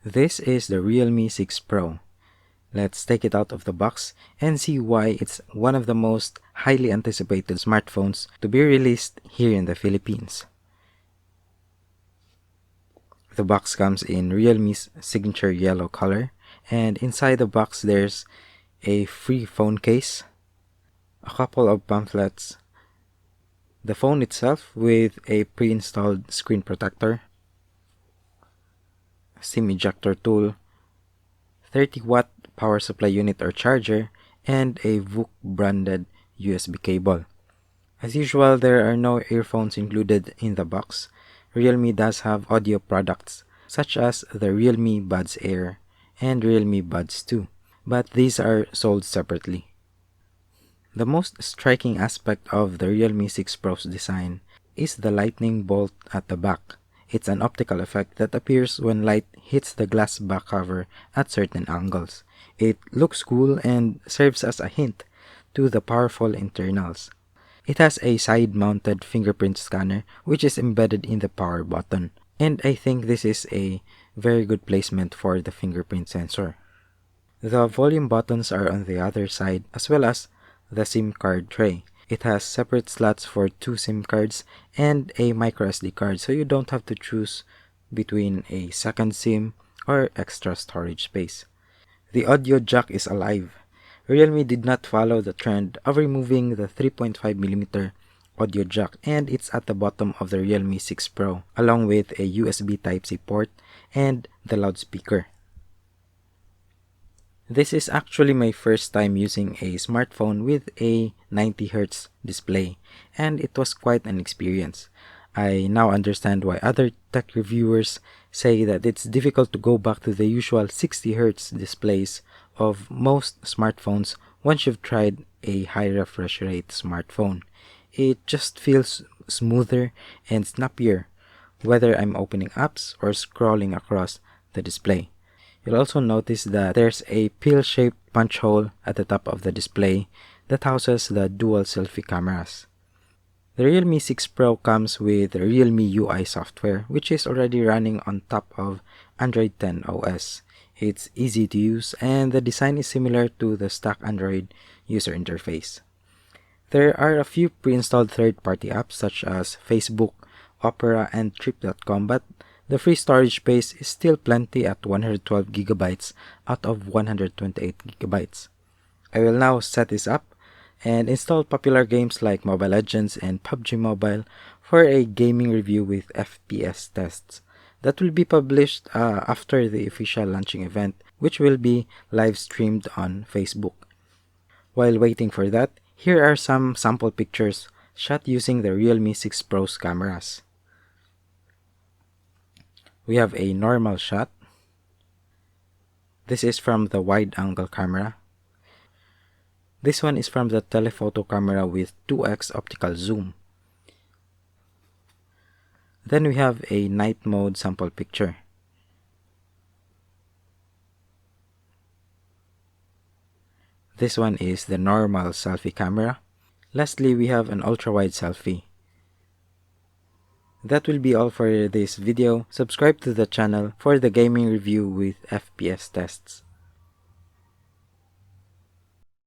This is the Realme 6 Pro. Let's take it out of the box and see why it's one of the most highly anticipated smartphones to be released here in the Philippines. The box comes in Realme's signature yellow color, and inside the box there's a free phone case, a couple of pamphlets, the phone itself with a pre-installed screen protector, SIM ejector tool, 30-watt power supply unit or charger, and a VOOC branded USB cable. As usual, there are no earphones included in the box. Realme does have audio products such as the Realme Buds Air and Realme Buds 2, but these are sold separately. The most striking aspect of the Realme 6 Pro's design is the lightning bolt at the back. It's an optical effect that appears when light hits the glass back cover at certain angles. It looks cool and serves as a hint to the powerful internals. It has a side-mounted fingerprint scanner which is embedded in the power button, and I think this is a very good placement for the fingerprint sensor. The volume buttons are on the other side, as well as the SIM card tray. It has separate slots for 2 SIM cards and a microSD card, so you don't have to choose between a second SIM or extra storage space. The audio jack is alive. Realme did not follow the trend of removing the 3.5mm audio jack, and it's at the bottom of the Realme 6 Pro, along with a USB Type-C port and the loudspeaker. This is actually my first time using a smartphone with a 90Hz display, and it was quite an experience. I now understand why other tech reviewers say that it's difficult to go back to the usual 60Hz displays of most smartphones once you've tried a high refresh rate smartphone. It just feels smoother and snappier, whether I'm opening apps or scrolling across the display. You'll also notice that there's a pill-shaped punch hole at the top of the display that houses the dual selfie cameras. The Realme 6 Pro comes with the Realme UI software, which is already running on top of Android 10 OS. It's easy to use, and the design is similar to the stock Android user interface. There are a few pre-installed third-party apps such as Facebook, Opera, and Trip.com, but the free storage space is still plenty at 112GB out of 128GB. I will now set this up and install popular games like Mobile Legends and PUBG Mobile for a gaming review with FPS tests that will be published after the official launching event, which will be live streamed on Facebook. While waiting for that, here are some sample pictures shot using the Realme 6 Pro's cameras. We have a normal shot. This is from the wide-angle camera. This one is from the telephoto camera with 2x optical zoom. Then we have a night mode sample picture. This one is the normal selfie camera. Lastly, we have an ultra-wide selfie. That will be all for this video. Subscribe to the channel for the gaming review with FPS tests.